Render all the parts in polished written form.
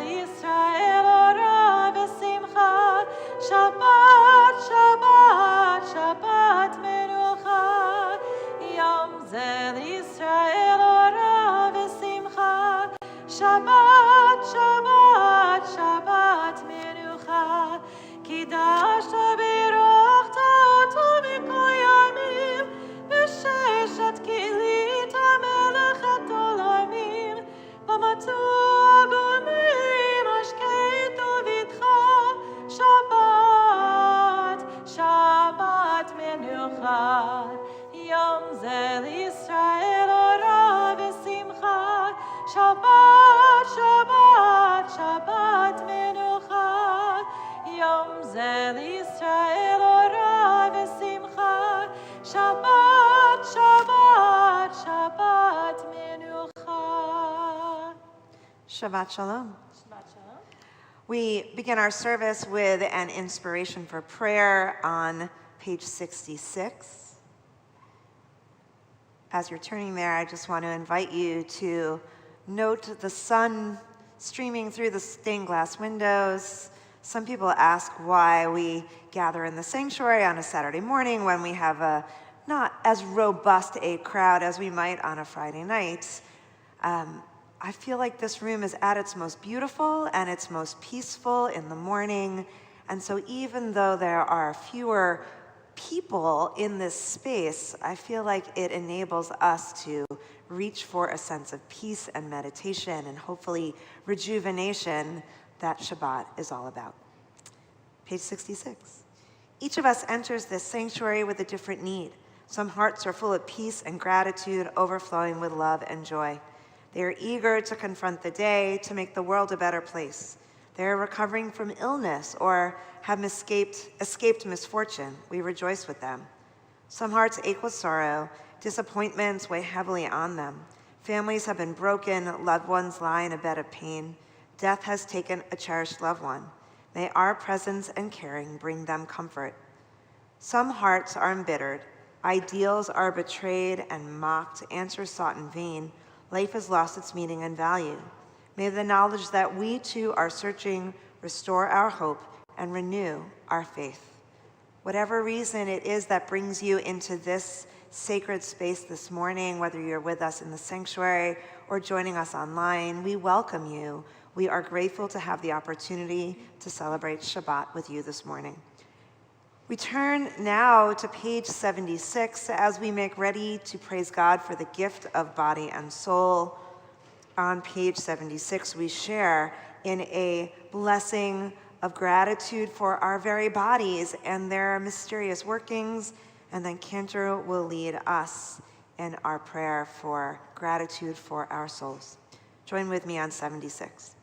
Yisrael ora v'simcha. Shabbat, Shabbat, Shabbat menucha. Yom ze Yisrael ora v'simcha. Shabbat, Shabbat, Shabbat menucha. Kidashta v'rochta oto mikol yamim. V'sheshet kilita melechet olamim. V'matu agumim ashkeit uvitcha. Shabbat, Shabbat menucha. Yom ze Yisrael ora v'simcha. Shabbat, Shabbat, Shabbat menucha. Yom ze Yisrael ora v'simcha. Shabbat, Shabbat, Shabbat menucha. Shabbat Shalom. Shabbat shalom. We begin our service with an inspiration for prayer on page 66. As you're turning there, I just want to invite you to note the sun streaming through the stained glass windows. Some people ask why we gather in the sanctuary on a Saturday morning when we have a not as robust a crowd as we might on a Friday night. I feel like this room is at its most beautiful and its most peaceful in the morning. And so even though there are fewer people in this space, I feel like it enables us to reach for a sense of peace and meditation and hopefully rejuvenation that Shabbat is all about. Page 66. Each of us enters this sanctuary with a different need. Some hearts are full of peace and gratitude, overflowing with love and joy. They are eager to confront the day, to make the world a better place. They are recovering from illness or have escaped misfortune. We rejoice with them. Some hearts ache with sorrow. Disappointments weigh heavily on them. Families have been broken. Loved ones lie in a bed of pain. Death has taken a cherished loved one. May our presence and caring bring them comfort. Some hearts are embittered. Ideals are betrayed and mocked. Answers sought in vain. Life has lost its meaning and value. May the knowledge that we too are searching restore our hope and renew our faith. Whatever reason it is that brings you into this sacred space this morning, whether you're with us in the sanctuary or joining us online, we welcome you. We are grateful to have the opportunity to celebrate Shabbat with you this morning. We turn now to page 76 as we make ready to praise God for the gift of body and soul. On page 76, we share in a blessing of gratitude for our very bodies and their mysterious workings, and then Cantor will lead us in our prayer for gratitude for our souls. Join with me on 76.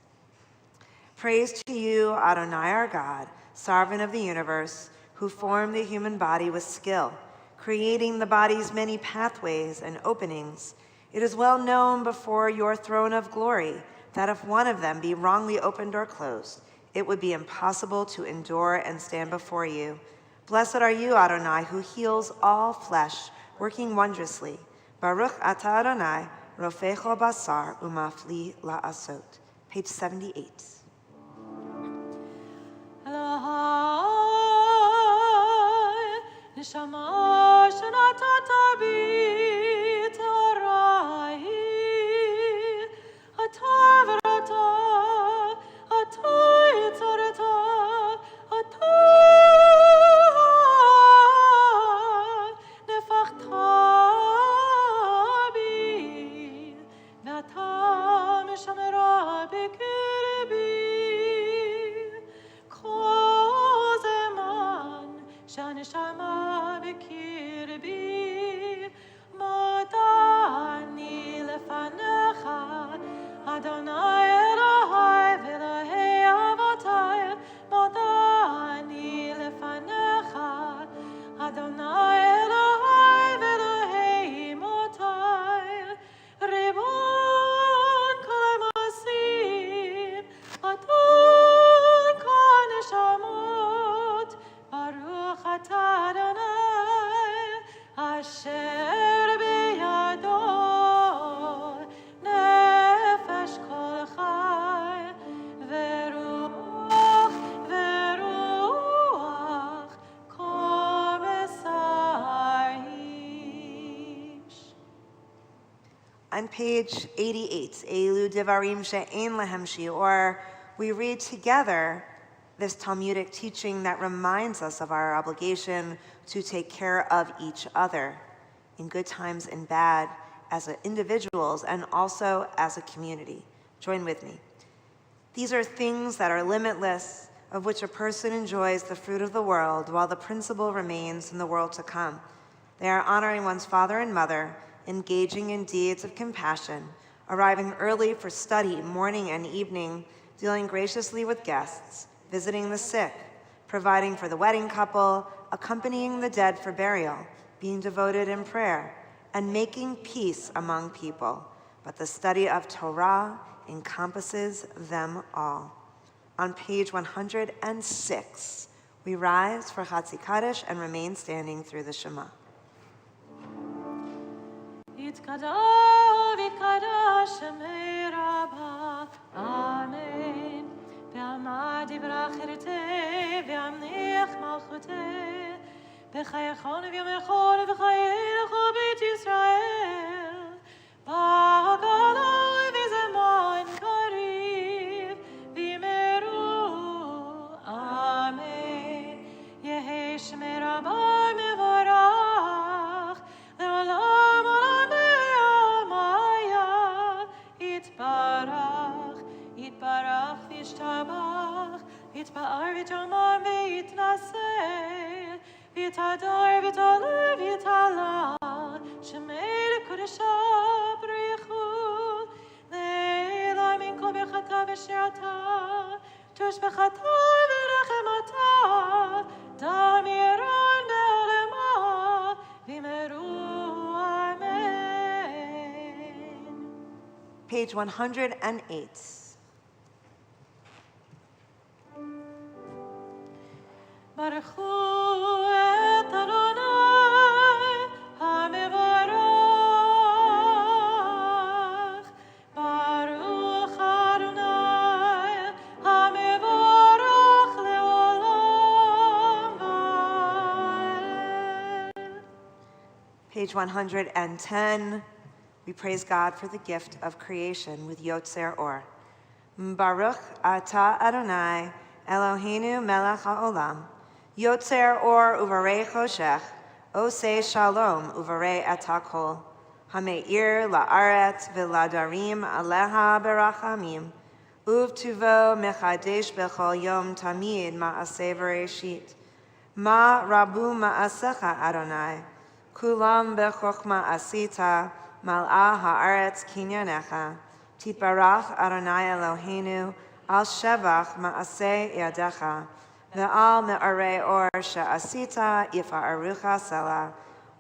Praise to you, Adonai our God, sovereign of the universe, who formed the human body with skill, creating the body's many pathways and openings. It is well known before your throne of glory that if one of them be wrongly opened or closed, it would be impossible to endure and stand before you. Blessed are you, Adonai, who heals all flesh, working wondrously. Baruch atah Adonai, rofecho basar umafli la'asot. Page 78. Neshama shenatata bi torai, ata v'rata, ata yitzarata, ata nefachta bi, v'ata mishamera b'kirbi. And page 88, Elu Devarim She'ein Lehem Shi'or, we read together this Talmudic teaching that reminds us of our obligation to take care of each other in good times and bad, as individuals and also as a community. Join with me. These are things that are limitless, of which a person enjoys the fruit of the world, while the principle remains in the world to come. They are honoring one's father and mother, engaging in deeds of compassion, arriving early for study morning and evening, dealing graciously with guests, visiting the sick, providing for the wedding couple, accompanying the dead for burial, being devoted in prayer, and making peace among people. But the study of Torah encompasses them all. On page 106, we rise for Chatzi Kaddish and remain standing through the Shema. Yitkadav, yitkadash Shemei Rabbah, Amen. Ve'amad yivrach chirteh, ve'amnech malchuteh, b'chayachon v'yomechon v'chayerecho beit Yisrael, b'hagala v'zeman kariv, v'yimeru, Amen. Yehi Shemei Rabbah mevorach, le'olam olam be'amaya, yitbarach v'yishtabach, yitpa'ar v'yitramam v'yitnaseh, v'yitador v'yitoleh v'yitala, Shemei l'kodeshah b'richu, le'ela min kol bechata v'shirata, tush bechata v'rechemata, dam yiron be'olema, v'yimeru, Amen. Page 108. Baruch hu et Adonai hamevarach, Baruch Adonai hamevarach leolam va'ed. Page 110, we praise God for the gift of creation with Yotzer Or. Baruch atah Adonai Eloheinu melech haolam, Yotzer Or uvarei choshech, osei shalom uvarei et hakol, hameir la'aretz v'ladarim aleha berachamim, uvtuvo mechadesh bechol yom tamid ma'aseh v'reshit. Ma rabu ma'asecha Adonai, kulam bechokma asita, mal'ah ha'aretz kinyanecha, titbarach Adonai Eloheinu, al shevach ma'aseh yadecha, ve'al me'arei or she'asita yifa'arucha selah,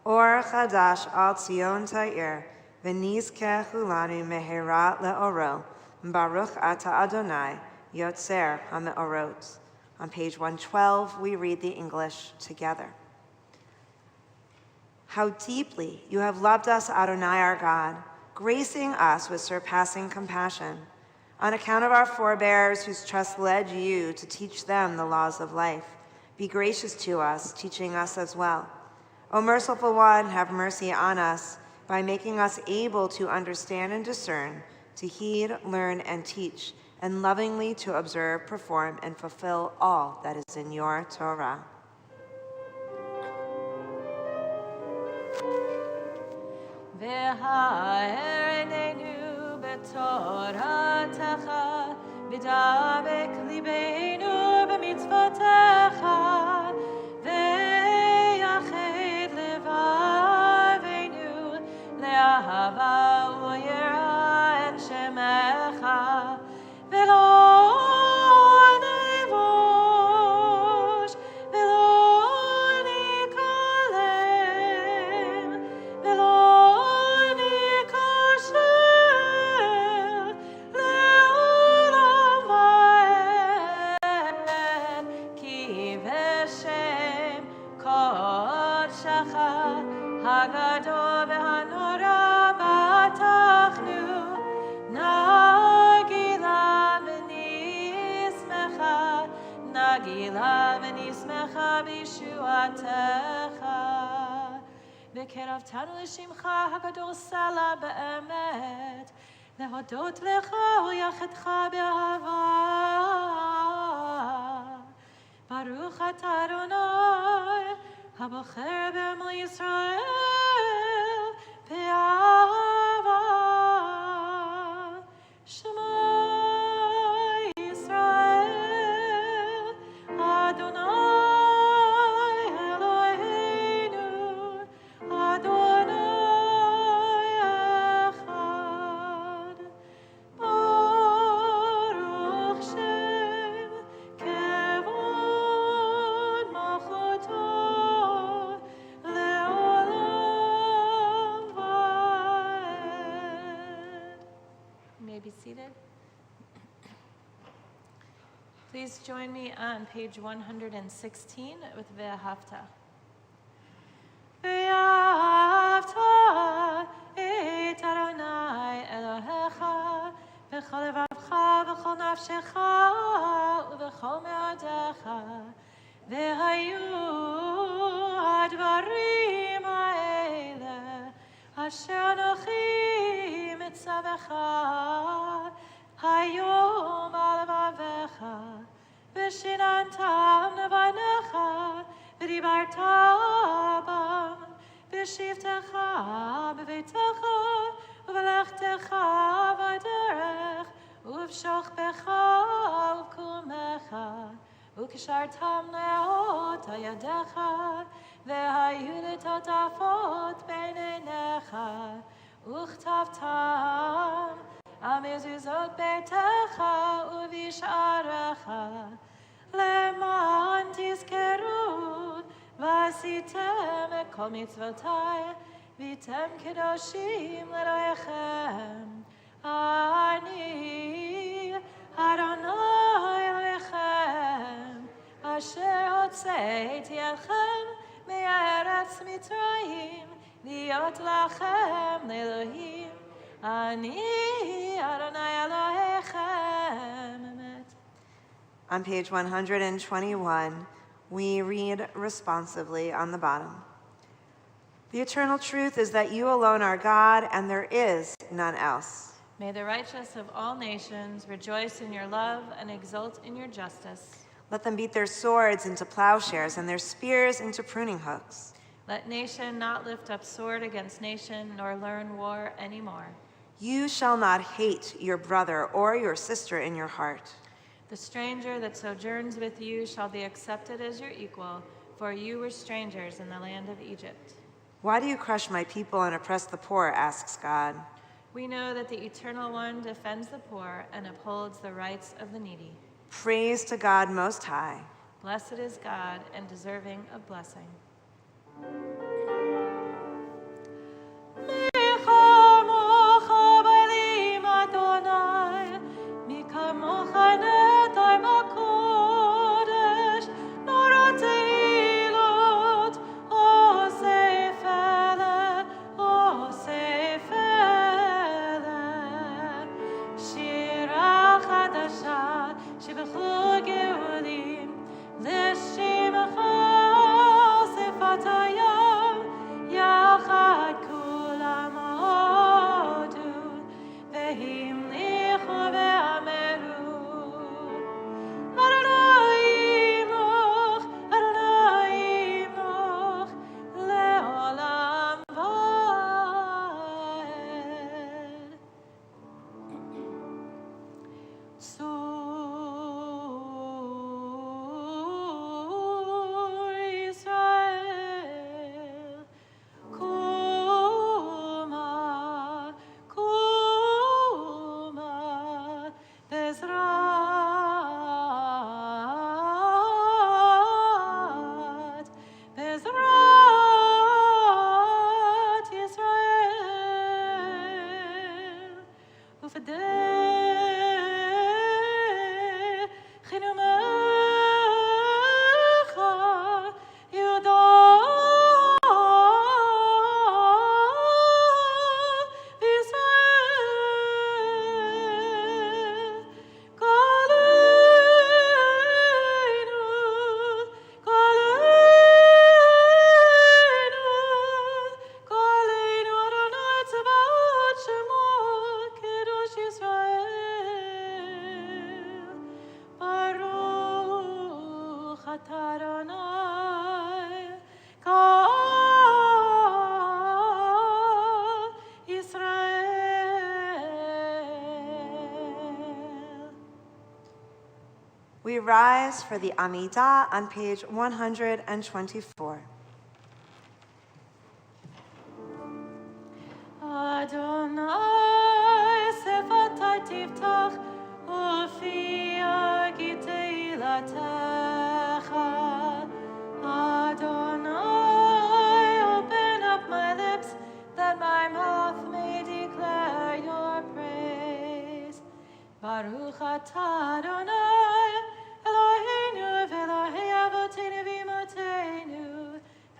or chadash al tzion ta'ir, v'nizkeh hulanu mehera le'oro, baruch ata Adonai, yotzer ha'me'orot. On page 112, we read the English together. How deeply you have loved us, Adonai our God, gracing us with surpassing compassion, on account of our forebears whose trust led you to teach them the laws of life. Be gracious to us, teaching us as well. O merciful one, have mercy on us by making us able to understand and discern, to heed, learn, and teach, and lovingly to observe, perform, and fulfill all that is in your Torah. V'ha'erenenu b'toratecha, v'dabek libeinu b'mitzvotecha, v'yached levavenu le'ahava u'yira et shemecha, v'lo nevosh, v'lo nikalem, v'lo nikasher, le'olam va'ed, ki v'shem kodshecha, hagadol v'hanora b'atachnu, Nagila v'nismecha b'shuatecha, וקירבתנו לשמך הגדול סלע באמת, להודות לך ולייחדך באהבה. ברוך אתה אדוני, הבוחר בעמו ישראל באהבה. שמע ישראל, אדוני אלוהינו, אדוני אחד. ברוך שם כבוד מלכותו לעולם ועד. You may be seated. Please join me on page 116 with Ve'ahavta. Ve'ahavta et Adonai Elohecha b'chol levavecha v'chol nafshecha u'v'chol me'odecha ve'hayu hadvarim ha'ele asher anochi mitzavecha hayom al levavecha v'shinantam levanecha v'dibarta bam v'shivtecha b'veitecha v'lechtecha v'derech uv'shochbecha u'kumecha u'kishartam le'ot ha'yadecha v'hayu l'totafot bein einecha u'chtavtam המזוזות ביתך ובשעריך למען תזכרו ועשיתם את כל מצוותיי והייתם קדושים לאלוהיכם. אני אדוני אלוהיכם אשר הוצאתי אתכם מארץ מצרים להיות לכם לאלוהים. Ani Adonai Elohechem. On page 121, we read responsively on the bottom. The eternal truth is that you alone are God, and there is none else. May the righteous of all nations rejoice in your love and exult in your justice. Let them beat their swords into plowshares and their spears into pruning hooks. Let nation not lift up sword against nation, nor learn war anymore. You shall not hate your brother or your sister in your heart. The stranger that sojourns with you shall be accepted as your equal, for you were strangers in the land of Egypt. Why do you crush my people and oppress the poor, asks God. We know that the Eternal One defends the poor and upholds the rights of the needy. Praise to God Most High. Blessed is God and deserving of blessing. L'shimcha We rise for the Amidah on page 124. Adonai sefatai tiftach ufi agitei latecha. Adonai, open up my lips that my mouth may declare your praise. Baruch atah Adonai, Eloheinu v'Elokei avoteinu v'imotenu,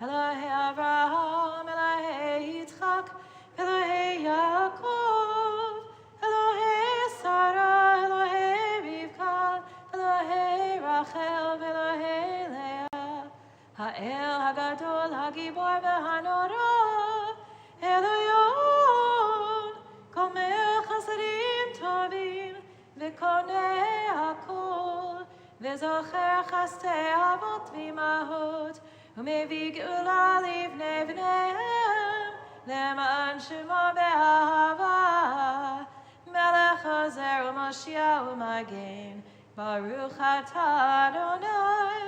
Elokei Avraham, Elokei Yitzchak, Elokei Yaakov, Elokei Sarah, Elokei Rivka, Elokei Rachel, v'Elokei Leah, Ha'el Hagadol, Hagibor v'Hanora, Eloyon, Gomel Chasadim Tovim, V'Konei Hakol, V'Zocher Chastei Avot v'Imahot, U'Mevi Geula Livnei V'neihem, Le'man Shemo Be'ahava, Melech Ozer U'Moshiach U'Magen, Baruch atah Adonai,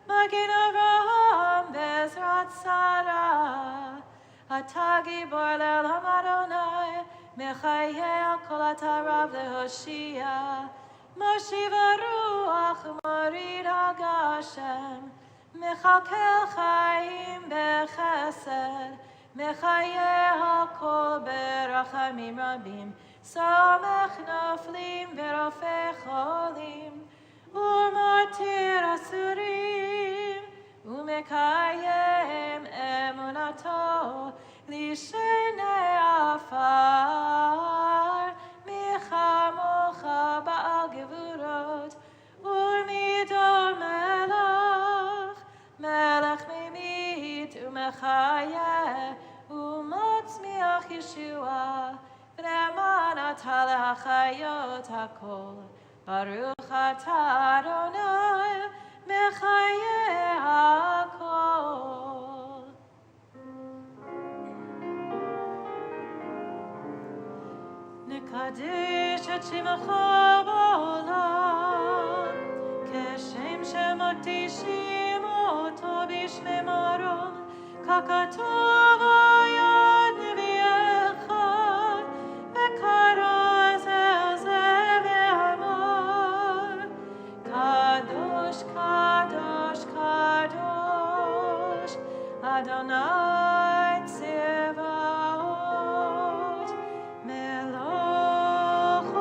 Magen Avraham Bezrat Sarah, Atah Gibor Le'olam Adonai, Mechayeh Kol Atarav Lehoshia, Moshiv HaRuach U'Morid HaGashem, Mechakel Chaim Bechesed, Mechayeh HaKol Berachamim Rabim, Samech Noflim V'Rofei Cholim, U'Matir Asurim, U'Mekayem Emunato, Lishenei Afar, Michamocha Ba'al Gevurot, U'Midor Melech, Melech Mimit U'Mechayeh, U'Motzmiach Yeshua, V'Ne'eman atah leHachayot HaKol, Baruch atah Adonai, Mechayeh HaKol. Nekadesh et shemecha ba'olam, keshem shemokdishim oto b'shmei marom, kakatov ayad nevi'echa, v'karo zel zeh ve'amar, kadosh, kadosh, kadosh, Adonai Tzevaot, Meloch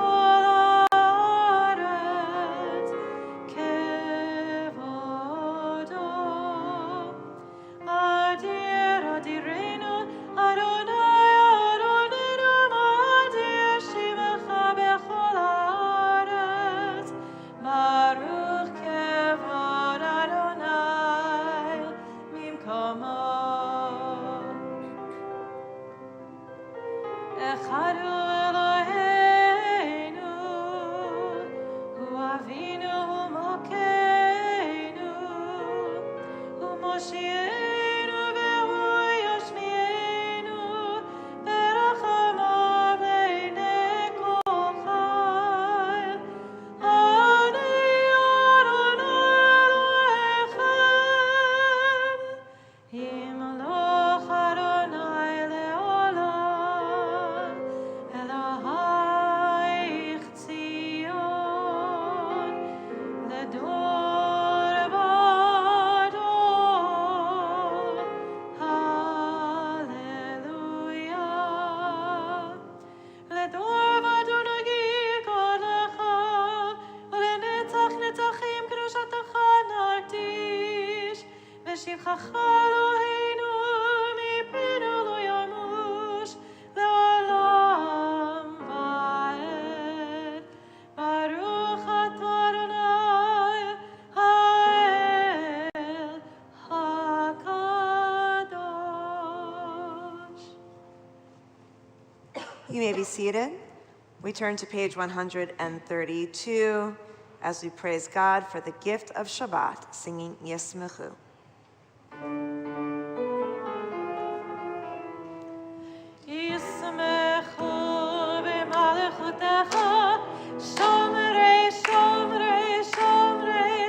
ha'aretz, kevodo, Adir Adirenu, Adonai Adonenu, Adir Shemecha bechol ha'aretz, Baruch kevod Adonai mimkomo. Echad hu Eloheinu, hu Avinu, hu Mokeinu, hu Moshienu, v'hu Yoshmienu, v'rachamav le'nei kol chai. Ani Adonai Elohechem, Yimloch Adonai le'olam, Elohayich Tzion, ledor v'ador. Hallelujah. Ledor v'ador nagid kodecha, ulenetzach netzachim kedushatecha nakdish, v'shivchacha Eloheinu mipinu lo yamush, le'olam va'ed. Baruch atah Adonai ha'el hakadosh. You may be seated. We turn to page 132 as we praise God for the gift of Shabbat, singing Yismechu. Yismechu b'malechutecha, shomrei, shomrei, shomrei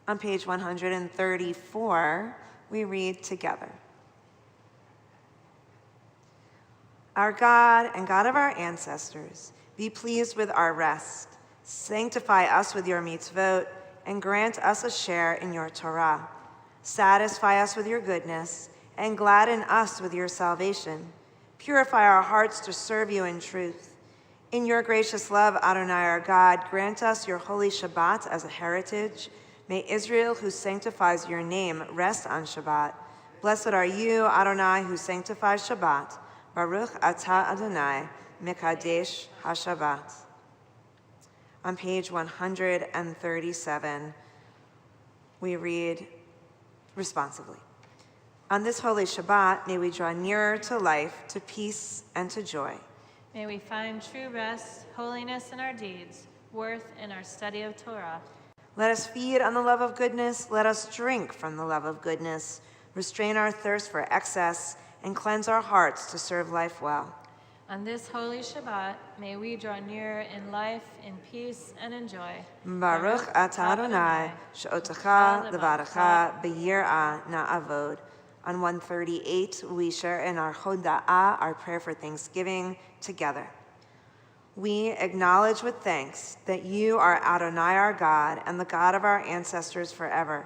On page 134, we read together. Our God and God of our ancestors, be pleased with our rest. Sanctify us with your mitzvot and grant us a share in your Torah. Satisfy us with your goodness and gladden us with your salvation. Purify our hearts to serve you in truth. In your gracious love, Adonai our God, grant us your holy Shabbat as a heritage. May Israel, who sanctifies your name, rest on Shabbat. Blessed are you, Adonai, who sanctifies Shabbat. Baruch atah Adonai, Mekadesh HaShabbat. On page 137, we read responsively. On this holy Shabbat, may we draw nearer to life, to peace, and to joy. May we find true rest, holiness in our deeds, worth in our study of Torah. Let us feed on the love of goodness. Let us drink from the love of goodness. Restrain our thirst for excess and cleanse our hearts to serve life well. On this holy Shabbat, may we draw nearer in life, in peace, and in joy. Baruch atah Adonai, she'otecha levarecha b'yirah na'avod. On 138, we share in our Hoda'ah, our prayer for Thanksgiving, together. We acknowledge with thanks that you are Adonai our God and the God of our ancestors forever.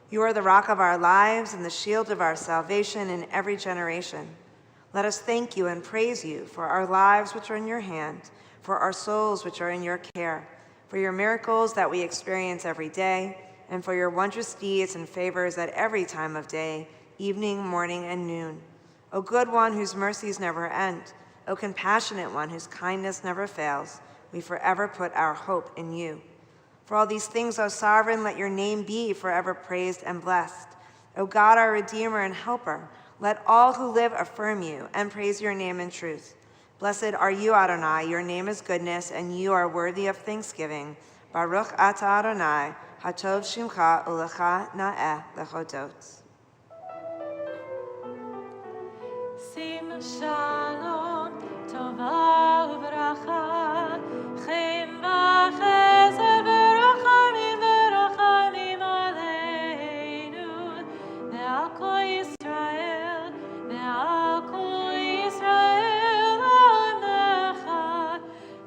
You are the rock of our lives and the shield of our salvation in every generation. Let us thank you and praise you for our lives which are in your hand, for our souls which are in your care, for your miracles that we experience every day, and for your wondrous deeds and favors at every time of day, evening, morning, and noon. O good one whose mercies never end, O compassionate one whose kindness never fails, we forever put our hope in you. For all these things, O sovereign, let your name be forever praised and blessed. O God, our Redeemer and Helper, let all who live affirm you and praise your name in truth. Blessed are you, Adonai, your name is goodness, and you are worthy of thanksgiving. Baruch atah Adonai, hatov shimcha ulecha na'eh lechodot. Sim shalom, tova uvracha, chen v'chesed v'rachamim v'rachamim aleinu, ve'al kol Yisrael, ve'al kol Yisrael amecha,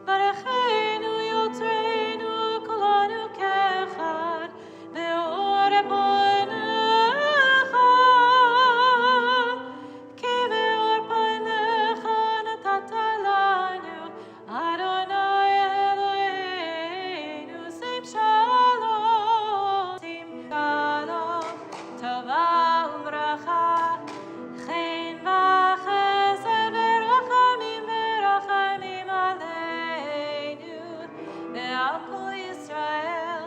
barecheinu yotzreinu kolanu kechad, ve'or panecha, ki ve'or panecha natata lanu, Adonai Eloheinu, sim shalom, tova uvracha, chen v'chesed v'rachamim v'rachamim aleinu, ve'al kol Yisrael,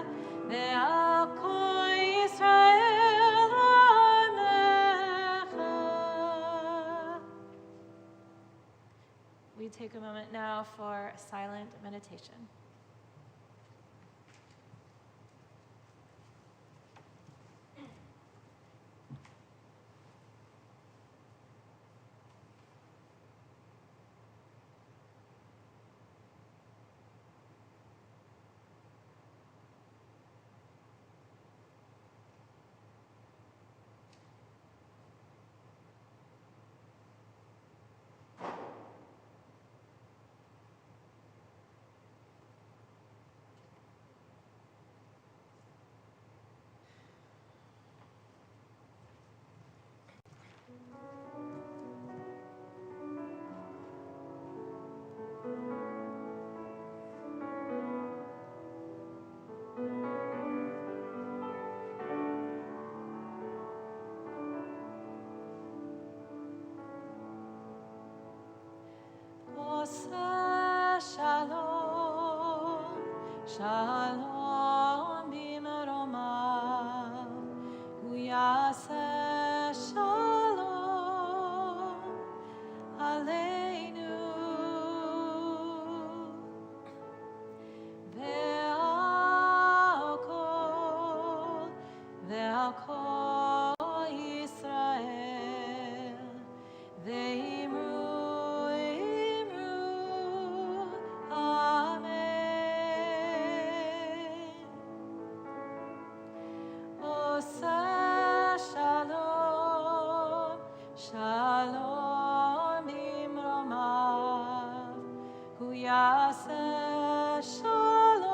ve'al kol Yisrael amecha. We take a moment now for silent meditation. Shalom, shalom b'meromav, uyaseh shalom aleinu, ve'al kol Yisrael, ve'imru amen. yaseh shalom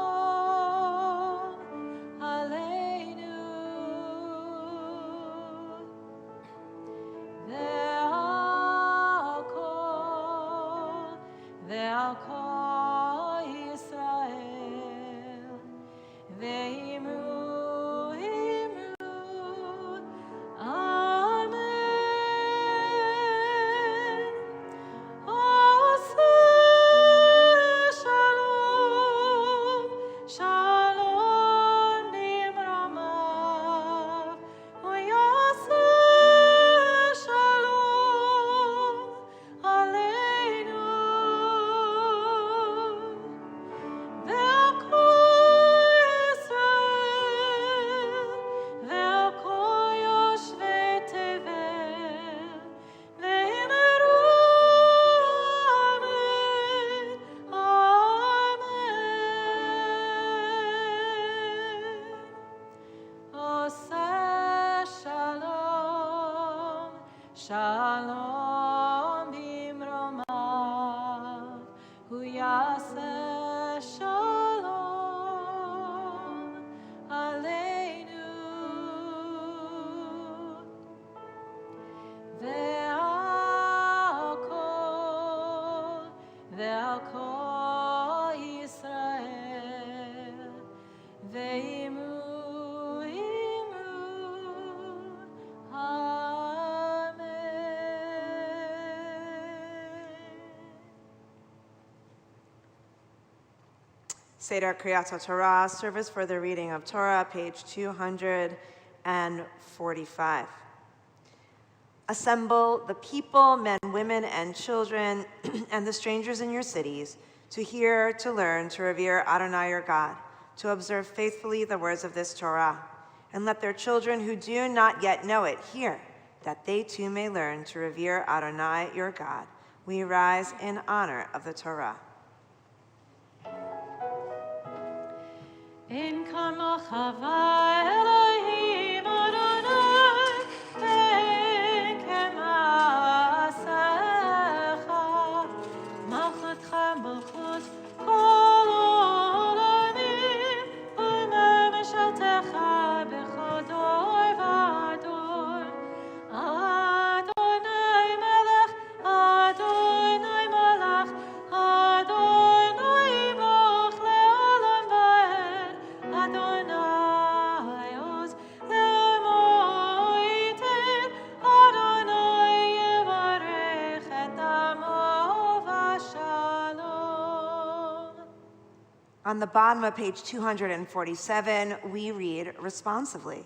aleinu ve'al kol Yisrael ve'imru Shalom bimromav, hu yaseh shalom aleinu. Ve'al kol Yisrael, ve'imru Seder Kriyat Torah, service for the reading of Torah, page 245. Assemble the people, men, women, and children, and the strangers in your cities, to hear, to learn, to revere Adonai your God, to observe faithfully the words of this Torah. And let their children who do not yet know it hear, that they too may learn to revere Adonai your God. We rise in honor of the Torah. In kamoch hava Elohim Adonai, en kema'asecha, malchutcha malchut kol olamim, u'memeshaltecha b'chol dor v'dor. Adonai melech, Adonai malach, Adonai moch le'olam va'ed. Adonai oz le'moited, Adonai yevarech et amo v'shalom. On the bottom of page 247, we read responsively.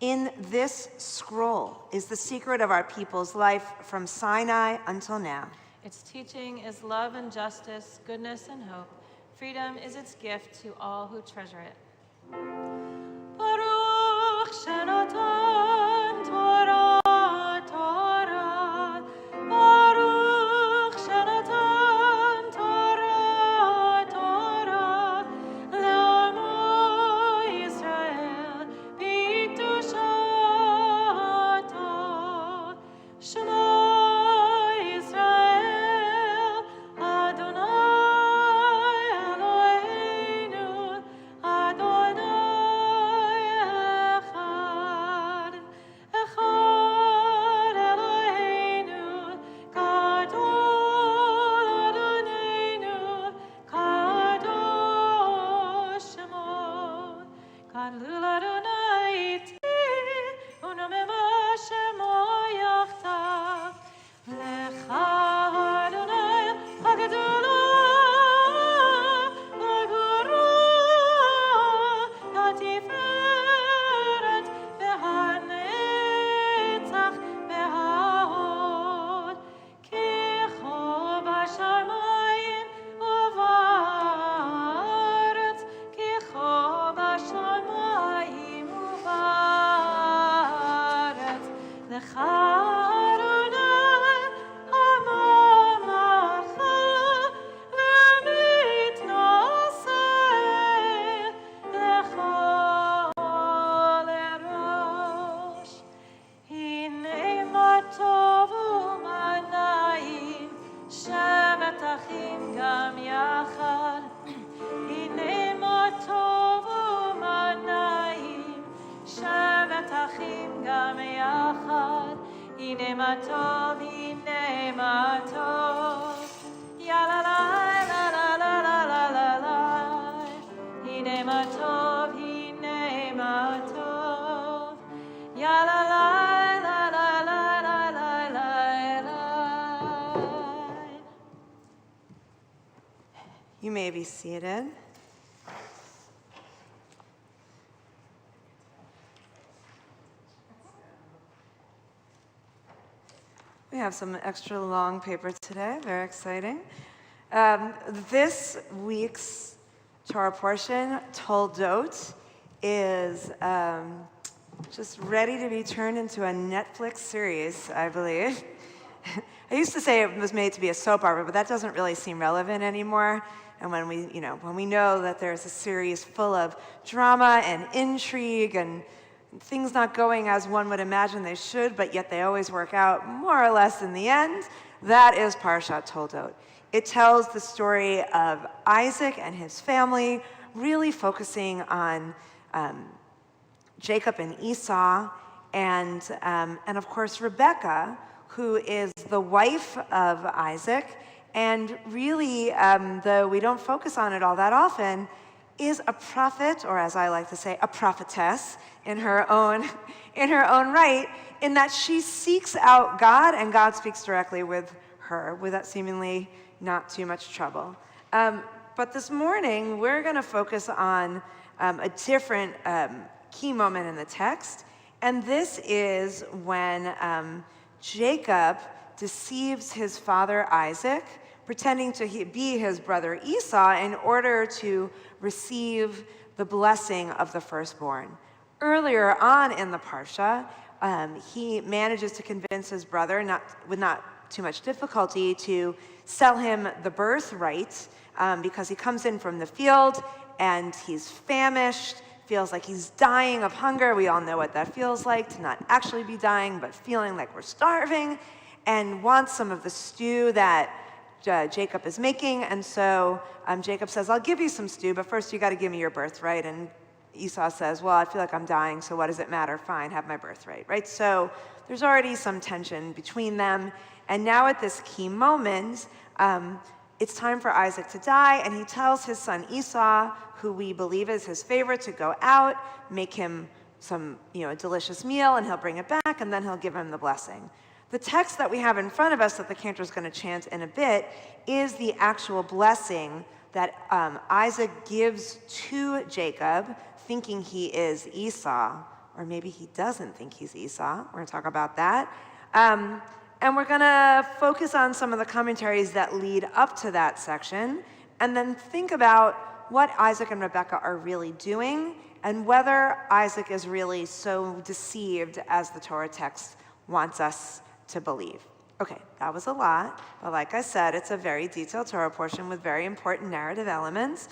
In this scroll is the secret of our people's life from Sinai until now. Its teaching is love and justice, goodness and hope. Freedom is its gift to all who treasure it. Baruch Shenatan Torah, Torah. Baruch Shenatan Torah, Torah. Le'amo Yisrael b'kedushato. Shema Yisrael, Adonai Eloheinu, Adonai Echad. Echad Eloheinu, Gadol Adonenu, Kadosh Shemo. Gadol Adonai iti, u'nomema Shemo yachtav. Lecha Adonai hagdolah, hagorah, hatiferet, ve'hanetzach, ve'hahod. Kicho b'shamayim u'ba'aretz, kicho b'shamayim Hine matov, hine matov. Ya la la la la la la la la la. Hine matov, hine matov. Ya la la la la la la la la la. You may be seated. We have some extra long paper today, very exciting. This week's Torah portion, Toldot, is just ready to be turned into a Netflix series, I believe. I used to say it was made to be a soap opera, but that doesn't really seem relevant anymore. And when we know that there's a series full of drama and intrigue and things not going as one would imagine they should, but yet they always work out more or less in the end, that is Parshat Toldot. It tells the story of Isaac and his family, really focusing on Jacob and Esau, and of course Rebekah, who is the wife of Isaac, and really, though we don't focus on it all that often, is a prophet, or as I like to say, a prophetess in her own right, in that she seeks out God and God speaks directly with her without seemingly not too much trouble. But this morning, we're going to focus on a different key moment in the text, and this is when Jacob deceives his father Isaac, pretending to be his brother Esau in order to receive the blessing of the firstborn. Earlier on in the Parsha, he manages to convince his brother, with not too much difficulty, to sell him the birthright because he comes in from the field and he's famished, feels like he's dying of hunger. We all know what that feels like, to not actually be dying, but feeling like we're starving, and wants some of the stew that Jacob is making. And so Jacob says, I'll give you some stew, but first you got to give me your birthright. And Esau says, well, I feel like I'm dying, so what does it matter? Fine, have my birthright, right? So there's already some tension between them. And now at this key moment, it's time for Isaac to die, and he tells his son Esau, who we believe is his favorite, to go out, make him some, a delicious meal, and he'll bring it back, and then he'll give him the blessing. The text that we have in front of us that the cantor is going to chant in a bit is the actual blessing that Isaac gives to Jacob, thinking he is Esau, or maybe he doesn't think he's Esau. We're going to talk about that. And we're going to focus on some of the commentaries that lead up to that section, and then think about what Isaac and Rebekah are really doing, and whether Isaac is really so deceived as the Torah text wants us to believe. Okay, that was a lot, but like I said, it's a very detailed Torah portion with very important narrative elements.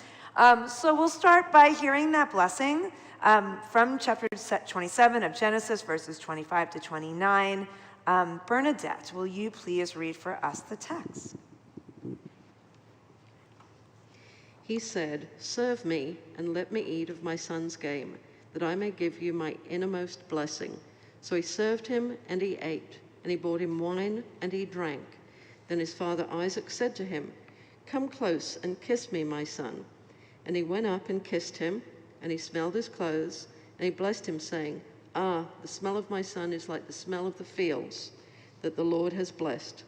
So we'll start by hearing that blessing from chapter 27 of Genesis, verses 25 to 29. Bernadette, will you please read for us the text? He said, serve me and let me eat of my son's game, that I may give you my innermost blessing. So he served him and he ate, and he brought him wine and he drank. Then his father Isaac said to him, come close and kiss me, my son. And he went up and kissed him, and he smelled his clothes, and he blessed him, saying, ah, the smell of my son is like the smell of the fields that the Lord has blessed.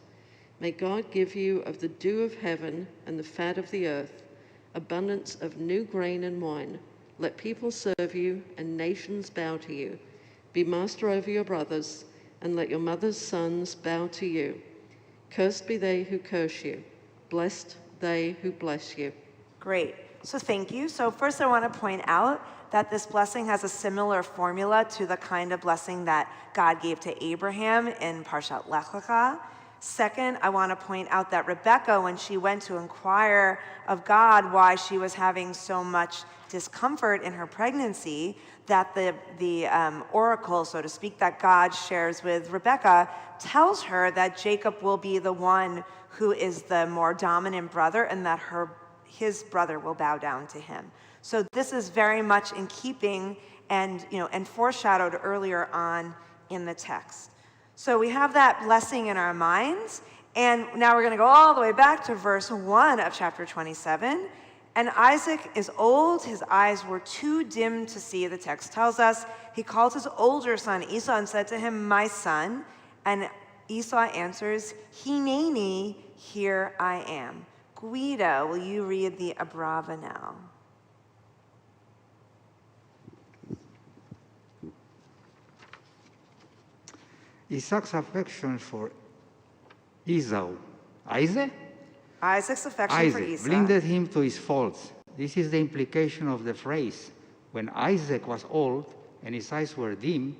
May God give you of the dew of heaven and the fat of the earth, abundance of new grain and wine. Let people serve you and nations bow to you. Be master over your brothers, and let your mother's sons bow to you. Cursed be they who curse you. Blessed they who bless you. Great. So thank you. So first I want to point out that this blessing has a similar formula to the kind of blessing that God gave to Abraham in Parshat Lech Lecha. Second, I want to point out that Rebekah, when she went to inquire of God why she was having so much discomfort in her pregnancy, that the oracle, so to speak, that God shares with Rebekah tells her that Jacob will be the one who is the more dominant brother, and that his brother will bow down to him. So this is very much in keeping and foreshadowed earlier on in the text. So we have that blessing in our minds, and now we're going to go all the way back to verse 1 of chapter 27. And Isaac is old, his eyes were too dim to see, the text tells us. He called his older son Esau and said to him, "My son." And Esau answers, "Hineni, here I am." Guido, will you read the Abrava now? Isaac's affection for Isaac's affection for Esau blinded him to his faults. This is the implication of the phrase. When Isaac was old and his eyes were dim,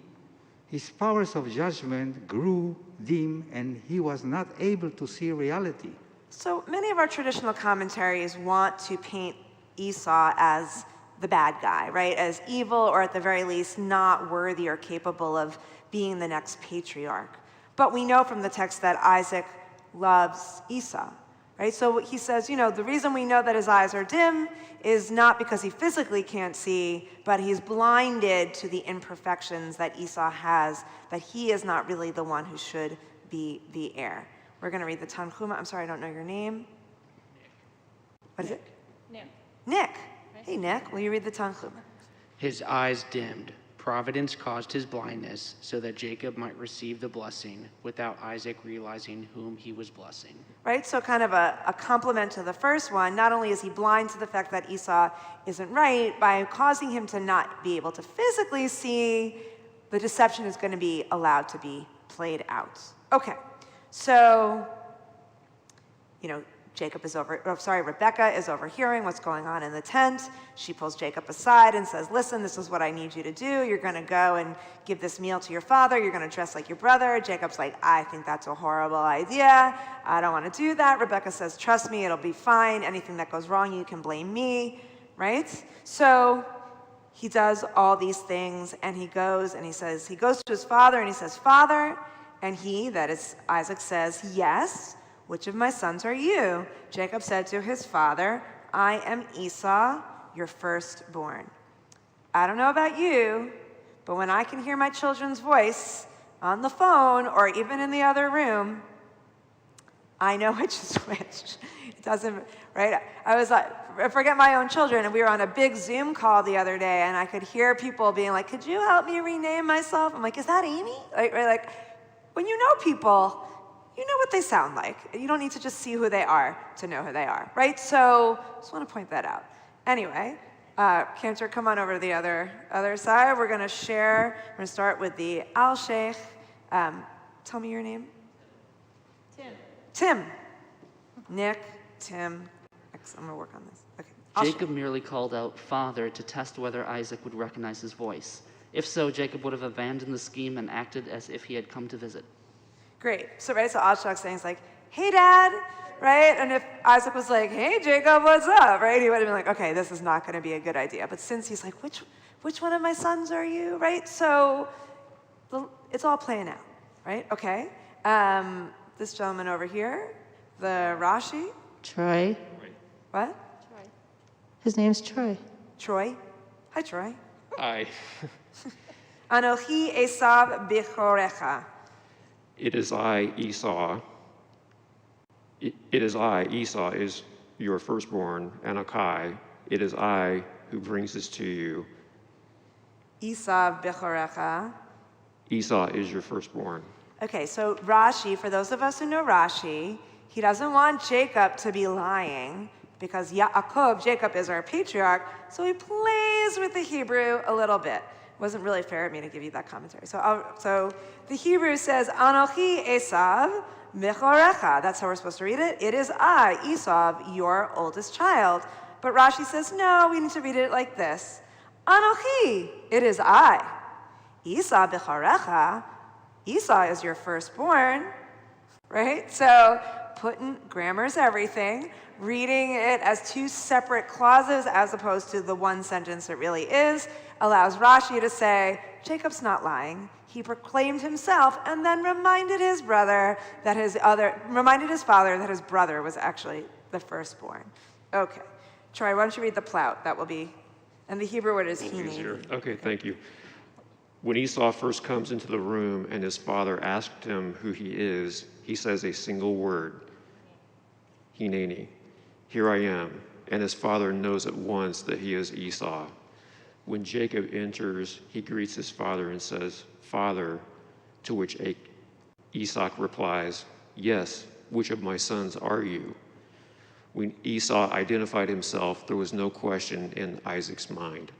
his powers of judgment grew dim and he was not able to see reality. So many of our traditional commentaries want to paint Esau as the bad guy, right? As evil, or at the very least, not worthy or capable of being the next patriarch. But we know from the text that Isaac loves Esau, right? So he says, the reason we know that his eyes are dim is not because he physically can't see, but he's blinded to the imperfections that Esau has, that he is not really the one who should be the heir. We're going to read the Tanchuma. I'm sorry, I don't know your name. What is it? Nick. Nick. Hey, Nick, will you read the Tanchuma? His eyes dimmed. Providence caused his blindness so that Jacob might receive the blessing without Isaac realizing whom he was blessing. Right, so kind of a compliment to the first one. Not only is he blind to the fact that Esau isn't right, by causing him to not be able to physically see, the deception is going to be allowed to be played out. Okay, so, Rebecca is overhearing what's going on in the tent. She pulls Jacob aside and says, "Listen, this is what I need you to do. You're going to go and give this meal to your father. You're going to dress like your brother." Jacob's like, "I think that's a horrible idea. I don't want to do that." Rebecca says, "Trust me, it'll be fine. Anything that goes wrong, you can blame me," right? So he does all these things, and he goes to his father and he says, "Father," and he, that is Isaac, says, "Yes. Which of my sons are you?" Jacob said to his father, "I am Esau, your firstborn." I don't know about you, but when I can hear my children's voice on the phone or even in the other room, I know which is which. It doesn't, right? I forget my own children, and we were on a big Zoom call the other day, and I could hear people being like, "Could you help me rename myself?" I'm like, "Is that Amy?" Like, when you know people, you know what they sound like. You don't need to just see who they are to know who they are, right? So just want to point that out. Anyway, Cantor, come on over to the other side. We're going to share. We're going to start with the Al Sheikh. Tell me your name. Tim. Nick, Tim. I'm going to work on this. Okay. Jacob merely called out "Father" to test whether Isaac would recognize his voice. If so, Jacob would have abandoned the scheme and acted as if he had come to visit. Great. So Ashok's saying, it's like, "Hey, Dad," right? And if Isaac was like, "Hey, Jacob, what's up?" right? He would have been like, "Okay, this is not going to be a good idea." But since he's like, which one of my sons are you, right? So it's all playing out, right? Okay. This gentleman over here, the Rashi. Troy. What? Troy. His name's Troy. Troy. Hi, Troy. Hi. Anochi Esav Bichorecha. It is I, Esau. It is I, Esau, is your firstborn, Anakai. It is I who brings this to you. Esav Bichorecha. Esau is your firstborn. Okay, so Rashi, for those of us who know Rashi, he doesn't want Jacob to be lying because Jacob is our patriarch, so he plays with the Hebrew a little bit. It wasn't really fair of me to give you that commentary. So the Hebrew says, "Anochi Esav Mechorecha." That's how we're supposed to read it. It is I, Esau, your oldest child. But Rashi says, no, we need to read it like this. Anochi, it is I. Esau Bechorecha, Esau is your firstborn, right? So grammar's everything. Reading it as two separate clauses as opposed to the one sentence it really is allows Rashi to say, Jacob's not lying. He proclaimed himself and then reminded his father that his brother was actually the firstborn. Okay. Troy, why don't you read the plout? That will be, and the Hebrew word is hine. Okay, thank you. When Esau first comes into the room and his father asked him who he is, he says a single word, Hineni, here I am. And his father knows at once that he is Esau. When Jacob enters, he greets his father and says, Father, to which Esau replies, yes, which of my sons are you? When Esau identified himself, there was no question in Isaac's mind.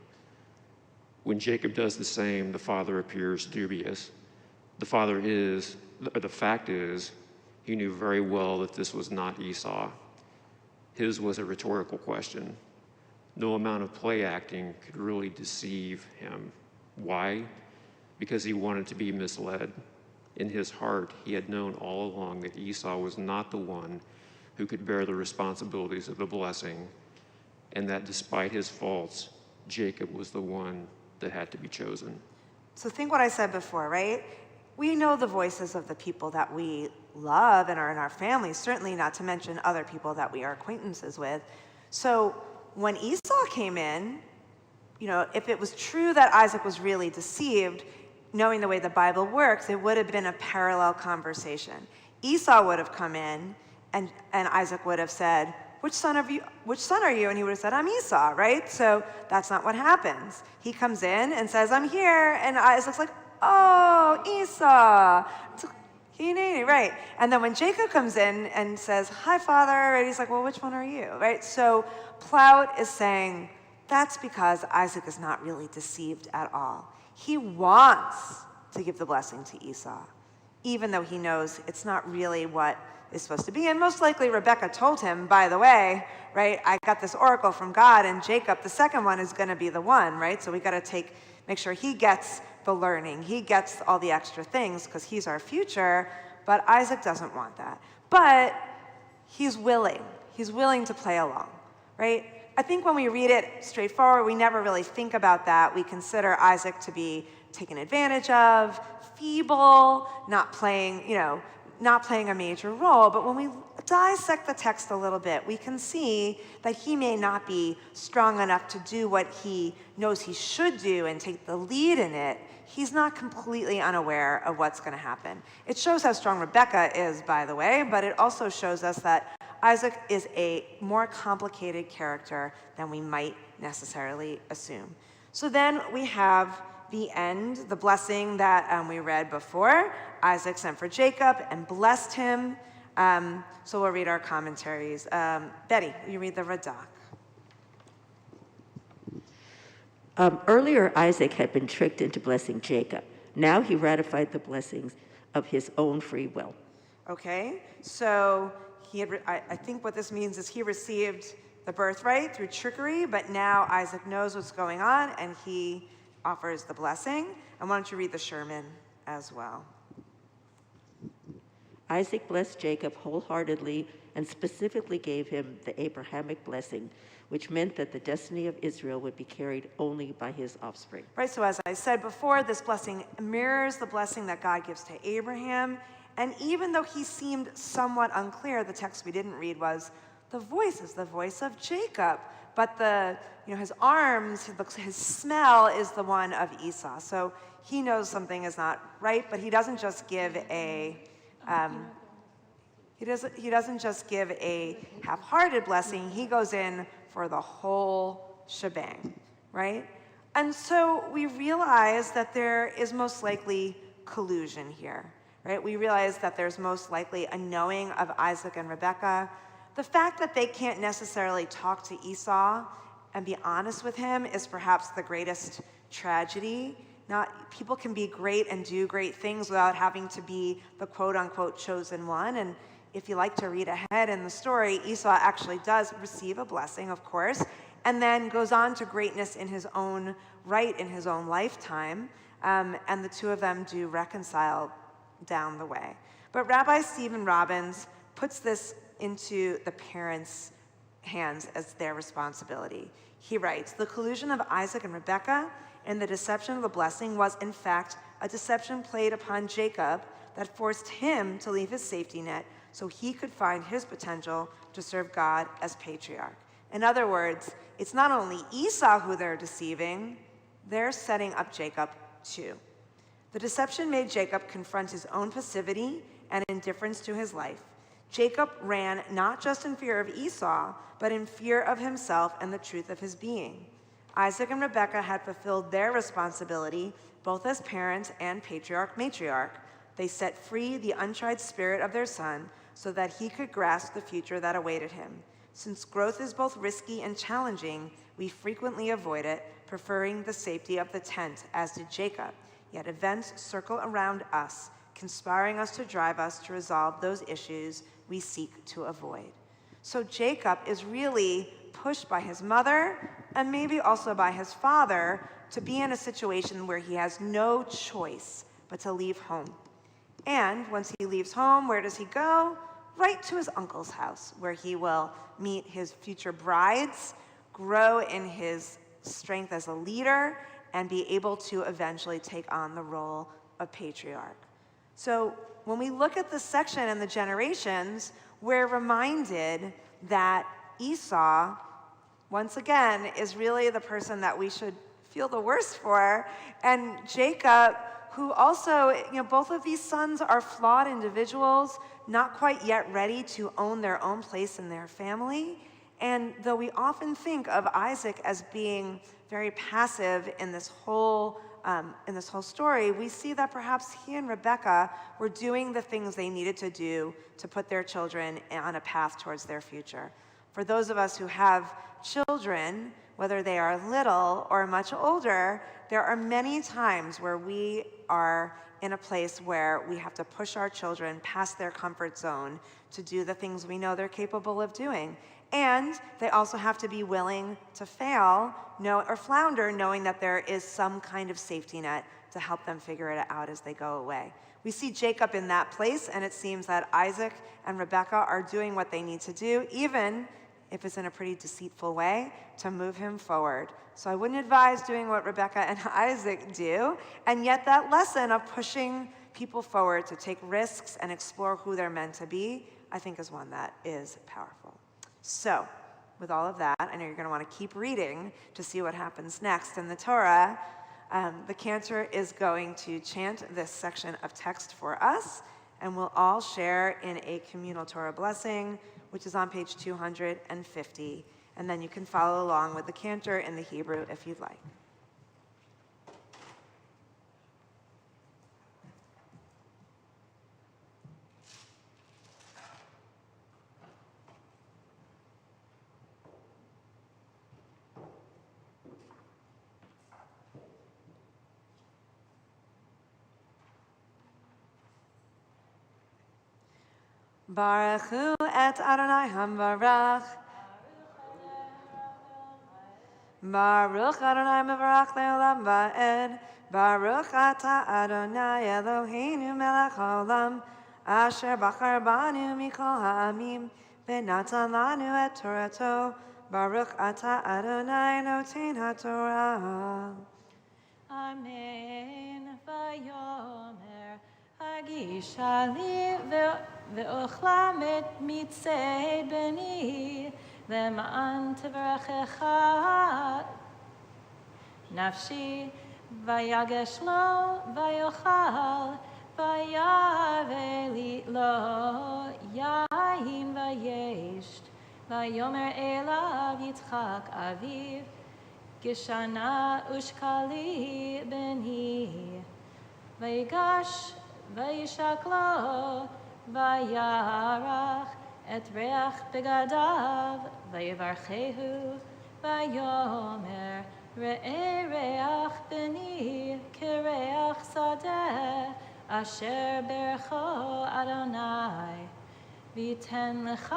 When Jacob does the same, the father appears dubious. The fact is, he knew very well that this was not Esau. His was a rhetorical question. No amount of play acting could really deceive him. Why? Because he wanted to be misled. In his heart, he had known all along that Esau was not the one who could bear the responsibilities of the blessing, and that despite his faults, Jacob was the one that had to be chosen. So think what I said before, right? We know the voices of the people that we love and are in our families, certainly not to mention other people that we are acquaintances with. So when Esau came in, if it was true that Isaac was really deceived, knowing the way the Bible works, it would have been a parallel conversation. Esau would have come in and Isaac would have said, which son are you? And he would have said, I'm Esau, right? So that's not what happens. He comes in and says, I'm here. And Isaac's like, oh, Esau. Right. And then when Jacob comes in and says, hi, Father, and he's like, well, which one are you, right? So Plout is saying, that's because Isaac is not really deceived at all. He wants to give the blessing to Esau, even though he knows it's not really what is supposed to be. And most likely Rebekah told him, by the way, right, I got this oracle from God, and Jacob, the second one, is going to be the one, right? So we got to make sure he gets the learning. He gets all the extra things because he's our future, but Isaac doesn't want that. But he's willing. He's willing to play along, right? I think when we read it straightforward, we never really think about that. We consider Isaac to be taken advantage of, feeble, not playing a major role. But when we dissect the text a little bit, we can see that he may not be strong enough to do what he knows he should do and take the lead in it. He's not completely unaware of what's going to happen. It shows how strong Rebekah is, by the way, but it also shows us that Isaac is a more complicated character than we might necessarily assume. So then we have the end, the blessing that we read before. Isaac sent for Jacob and blessed him. So we'll read our commentaries. Betty, will you read the Radak? Earlier, Isaac had been tricked into blessing Jacob. Now he ratified the blessings of his own free will. Okay, so I think what this means is he received the birthright through trickery, but now Isaac knows what's going on and he offers the blessing. And why don't you read the Sherman as well? Isaac blessed Jacob wholeheartedly and specifically gave him the Abrahamic blessing, which meant that the destiny of Israel would be carried only by his offspring. Right, so as I said before, this blessing mirrors the blessing that God gives to Abraham. And even though he seemed somewhat unclear, the text we didn't read was, the voice is the voice of Jacob, but his arms, his smell is the one of Esau. So he knows something is not right, but he doesn't just give a half-hearted blessing. He goes in for the whole shebang, right? And so we realize that there is most likely collusion here, right? We realize that there's most likely a knowing of Isaac and Rebekah. The fact that they can't necessarily talk to Esau and be honest with him is perhaps the greatest tragedy. People can be great and do great things without having to be the quote-unquote chosen one. And if you like to read ahead in the story, Esau actually does receive a blessing, of course, and then goes on to greatness in his own right, in his own lifetime. And the two of them do reconcile down the way. But Rabbi Stephen Robbins puts this into the parents' hands as their responsibility. He writes, the collusion of Isaac and Rebekah and the deception of the blessing was, in fact, a deception played upon Jacob that forced him to leave his safety net so he could find his potential to serve God as patriarch. In other words, it's not only Esau who they're deceiving, they're setting up Jacob too. The deception made Jacob confront his own passivity and indifference to his life. Jacob ran not just in fear of Esau, but in fear of himself and the truth of his being. Isaac and Rebekah had fulfilled their responsibility, both as parents and patriarch-matriarch. They set free the untried spirit of their son so that he could grasp the future that awaited him. Since growth is both risky and challenging, we frequently avoid it, preferring the safety of the tent, as did Jacob. Yet events circle around us, conspiring us to drive us to resolve those issues we seek to avoid. So Jacob is really pushed by his mother and maybe also by his father to be in a situation where he has no choice but to leave home. And once he leaves home, where does he go? Right to his uncle's house, where he will meet his future brides, grow in his strength as a leader, and be able to eventually take on the role of patriarch. So when we look at this section and the generations, we're reminded that Esau, once again, is really the person that we should feel the worst for, and Jacob, who also, both of these sons are flawed individuals, not quite yet ready to own their own place in their family. And though we often think of Isaac as being very passive in this whole story, we see that perhaps he and Rebekah were doing the things they needed to do to put their children on a path towards their future. For those of us who have children, whether they are little or much older, there are many times where we are in a place where we have to push our children past their comfort zone to do the things we know they're capable of doing. And they also have to be willing to fail or flounder, knowing that there is some kind of safety net to help them figure it out as they go away. We see Jacob in that place, and it seems that Isaac and Rebekah are doing what they need to do, even if it's in a pretty deceitful way, to move him forward. So I wouldn't advise doing what Rebekah and Isaac do, and yet that lesson of pushing people forward to take risks and explore who they're meant to be, I think is one that is powerful. So, with all of that, I know you're going to want to keep reading to see what happens next in the Torah. The cantor is going to chant this section of text for us, and we'll all share in a communal Torah blessing, which is on page 250. And then you can follow along with the cantor in the Hebrew if you'd like. Baruch hu et Adonai Hamvarach. Baruch Adonai Mevarach le'olam va'ed. Baruch ata Adonai Eloheinu melech haolam, asher bachar banu mikol ha'amim, v'natan lanu et Torato. Baruch ata Adonai noten ha'Torah. Amen. Vayomer hagisha li ve'ochla mitzei beni למען תברכך נפשי ויגש לו ויאכל וירא לי לו יין וישת ויאמר אליו יצחק אביו גשנה ושקלי בני ויגש וישק לו וירח את ריח בגדיו, ויברכהו, ויאמר, ראה ריח בני כריח שדה, אשר ברכו אדוני. ויתן לך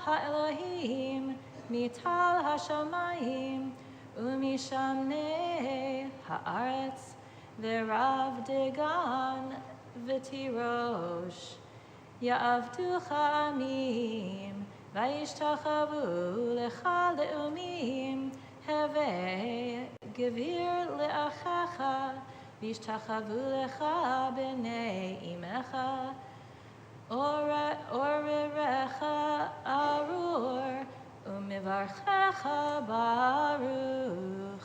האלוהים מטל השמיים, ומשמני הארץ, ורב דגן ותירוש. יעבדוך עמים, וישתחוו לך לאומים, הווה גביר לאחיך, וישתחוו לך בני אמך, עוררך ארור, ומברכך ברוך.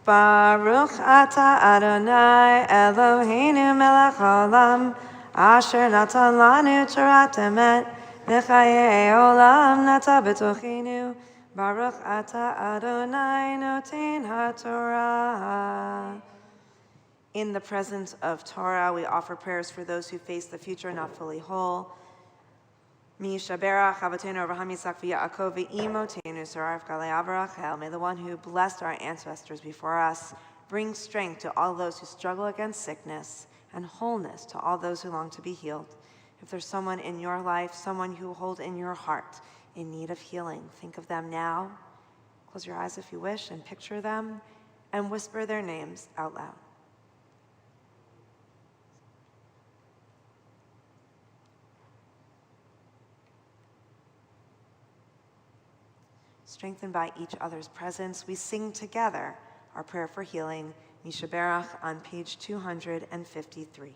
Baruch ata Adonai Eloheinu melech haolam, asher natan lanu Torat emet, v'chayei olam nata b'tochenu. Baruch ata Adonai noten haTorah. In the presence of Torah, we offer prayers for those who face the future not fully whole. Mi shaberach Avotenu Avraham Yitzchak v'Yaakov v'imotenu Sarah Galei Avraham. May the one who blessed our ancestors before us bring strength to all those who struggle against sickness and wholeness to all those who long to be healed. If there's someone in your life, someone you hold in your heart in need of healing, think of them now. Close your eyes if you wish and picture them and whisper their names out loud. Strengthened by each other's presence, we sing together our prayer for healing, Mishaberach, on page 253.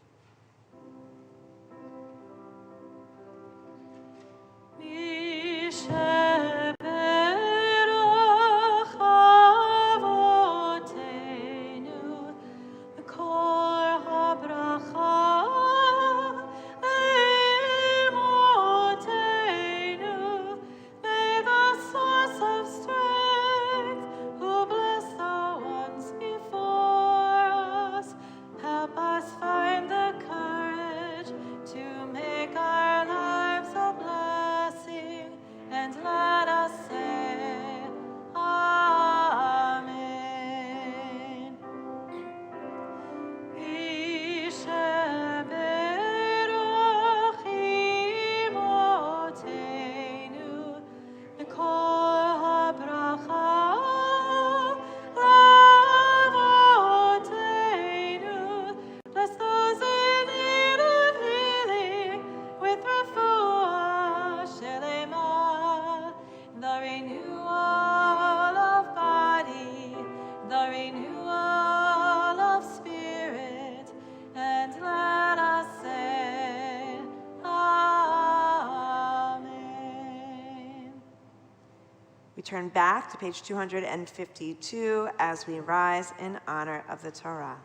We turn back to page 252 as we rise in honor of the Torah.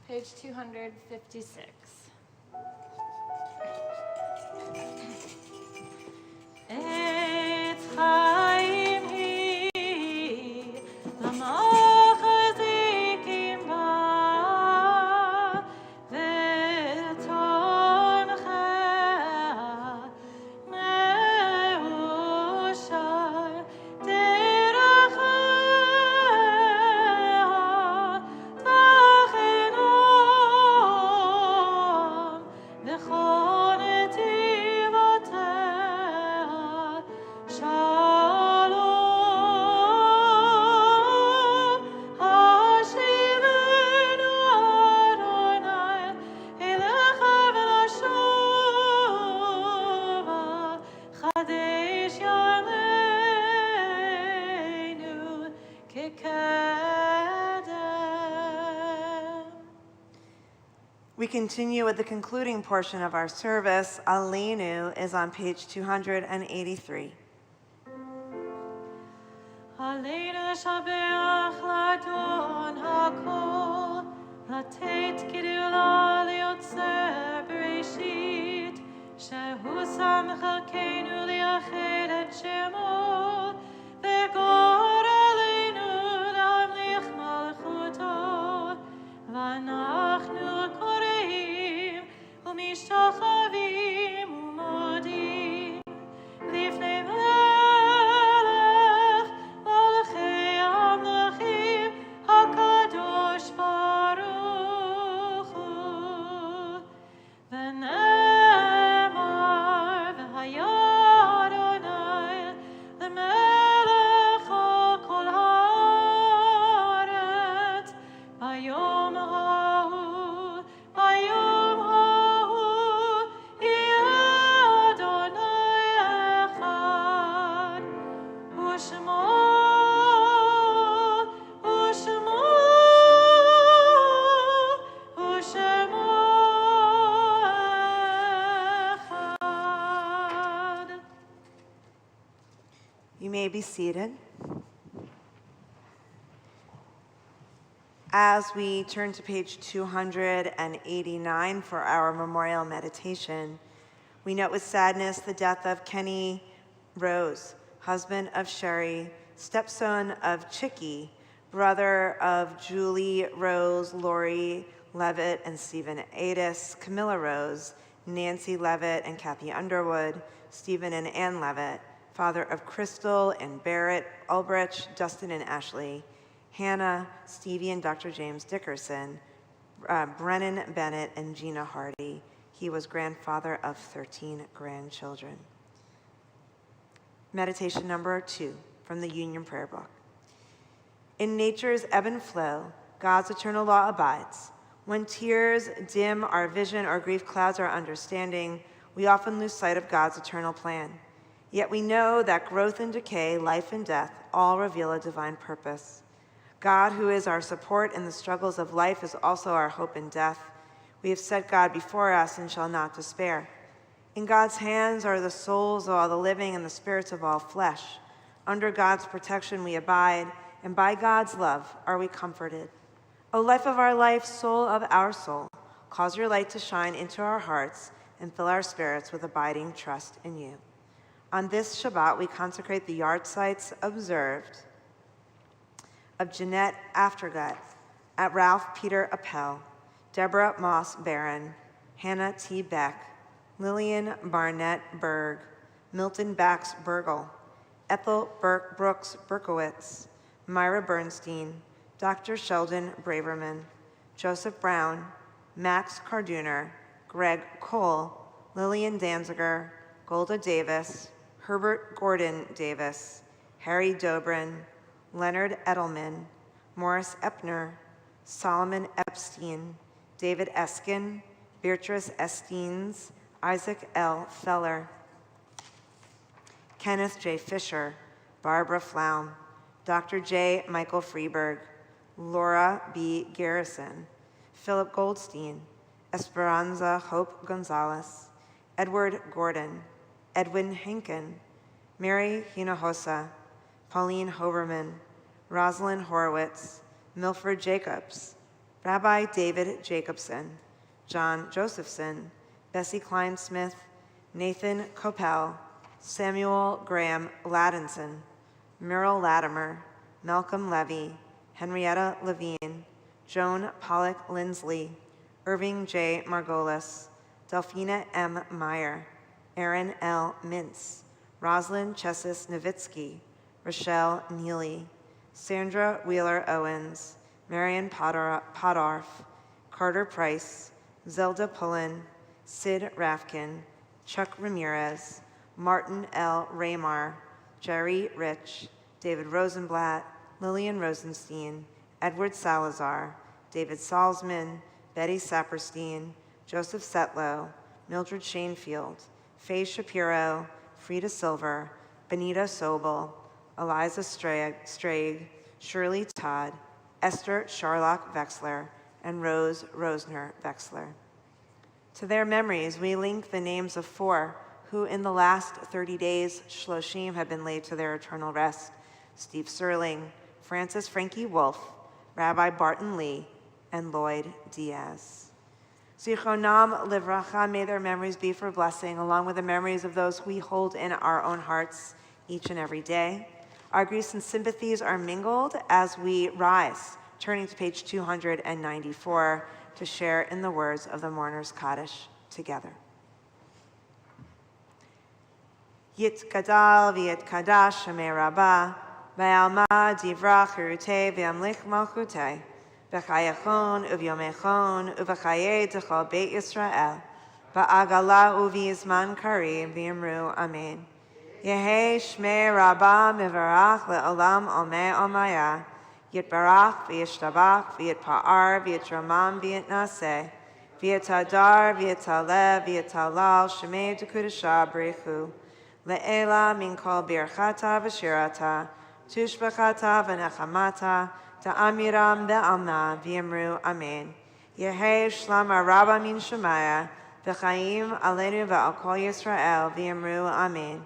Page 256. Etz Chaim hi, l'machazikim ba, v'tonchea me'ushar derachea tachenom v'chol netivotea shalom hashivenu Adonai elecha v'nashuva chadesh yameinu k'kedem. We continue with the concluding portion of our service. Aleinu is on page 283. Aleinu לשבח לאדון הכל, לתת גדולה ליוצר בראשית, שהוא שם חלקנו לייחד את את שמו, וגור עלינו להמליך מלכותו, ואנחנו קוראים ומשתחווים ומודים לפני מלך מלכי המלכים הקדוש ברוך הוא. ונאמר והיה אדוני למלך על כל הארץ ביום ההוא, ביום ההוא יהיה אדוני אחד, ושמו אחד. You may be seated. As we turn to page 289 for our memorial meditation, we note with sadness the death of Kenny Rose, husband of Sherry, stepson of Chicky, brother of Julie Rose, Lori Levitt, and Stephen Adis, Camilla Rose, Nancy Levitt and Kathy Underwood, Stephen and Ann Levitt, father of Crystal and Barrett Ulbrich, Dustin and Ashley, Hannah, Stevie and Dr. James Dickerson, Brennan Bennett and Gina Hardy. He was grandfather of 13 grandchildren. Meditation number 2 from the Union Prayer Book. In nature's ebb and flow, God's eternal law abides. When tears dim our vision or grief clouds our understanding, we often lose sight of God's eternal plan. Yet we know that growth and decay, life and death, all reveal a divine purpose. God, who is our support in the struggles of life, is also our hope in death. We have set God before us and shall not despair. In God's hands are the souls of all the living and the spirits of all flesh. Under God's protection we abide, and by God's love are we comforted. O life of our life, soul of our soul, cause your light to shine into our hearts and fill our spirits with abiding trust in you. On this Shabbat, we consecrate the yard sites observed of Jeanette Aftergut, at Ralph Peter Appel, Deborah Moss Barron, Hannah T. Beck, Lillian Barnett Berg, Milton Bax Burgle, Ethel Burke Brooks Berkowitz, Myra Bernstein, Dr. Sheldon Braverman, Joseph Brown, Max Carduner, Greg Cole, Lillian Danziger, Golda Davis, Herbert Gordon Davis, Harry Dobrin, Leonard Edelman, Morris Epner, Solomon Epstein, David Eskin, Beatrice Esteens, Isaac L. Feller, Kenneth J. Fisher, Barbara Flaum, Dr. J. Michael Freeberg, Laura B. Garrison, Philip Goldstein, Esperanza Hope Gonzalez, Edward Gordon, Edwin Henkin, Mary Hinojosa, Pauline Hoberman, Rosalind Horowitz, Milford Jacobs, Rabbi David Jacobson, John Josephson, Bessie Klein-Smith, Nathan Coppell, Samuel Graham Ladinson, Merrill Latimer, Malcolm Levy, Henrietta Levine, Joan Pollock Lindsley, Irving J. Margolis, Delphina M. Meyer, Aaron L. Mintz, Rosalind Chesis Nowitzki, Rochelle Neely, Sandra Wheeler Owens, Marion Podorf, Carter Price, Zelda Pullen, Sid Rafkin, Chuck Ramirez, Martin L. Raymar, Jerry Rich, David Rosenblatt, Lillian Rosenstein, Edward Salazar, David Salzman, Betty Saperstein, Joseph Setlow, Mildred Shanefield, Faye Shapiro, Frida Silver, Benita Sobel, Eliza Strayg, Shirley Todd, Esther Sharlock Vexler, and Rose Rosner Vexler. To their memories, we link the names of 4 who in the last 30 days, Shloshim, have been laid to their eternal rest: Steve Serling, Francis Frankie Wolf, Rabbi Barton Lee, and Lloyd Diaz. Zichronam livracha, may their memories be for blessing, along with the memories of those we hold in our own hearts, each and every day. Our griefs and sympathies are mingled as we rise, turning to page 294 to share in the words of the Mourner's Kaddish together. Yit gadal v'yit kadash Shemei Rabbah, v'alma divra chirutei v'amlich malchutei, v'chayachon uvyomechon uv'chayei d'chol Beit Yisrael, v'agala uv'yizman karim v'yimru amen. Yehei Shmei Rabbah mivarach le'olam omei omaya, yitbarach v'yishtabach v'yitpa'ar v'yitramam v'yitnaseh, v'yitadar v'yitaleh v'yitalal Shemei d'kudashah b'richu, le'ela min kol birchata v'shirata, tushbachata v'nechamata, ta'amiram be'alma v'yimru amen. Yehei shlama Rabbah min Shemaya, v'chaim aleinu v'al kol Yisrael v'yimru amen.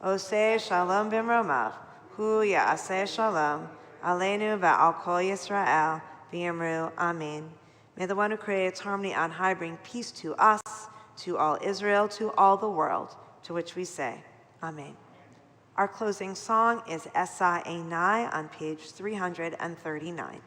Oseh shalom b'mromav, hu ya'aseh shalom, aleinu v'al kol Yisrael v'yimru amen. May the one who creates harmony on high bring peace to us, to all Israel, to all the world, to which we say, Amen. Our closing song is Esa Einai on page 339.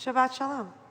Shabbat Shalom.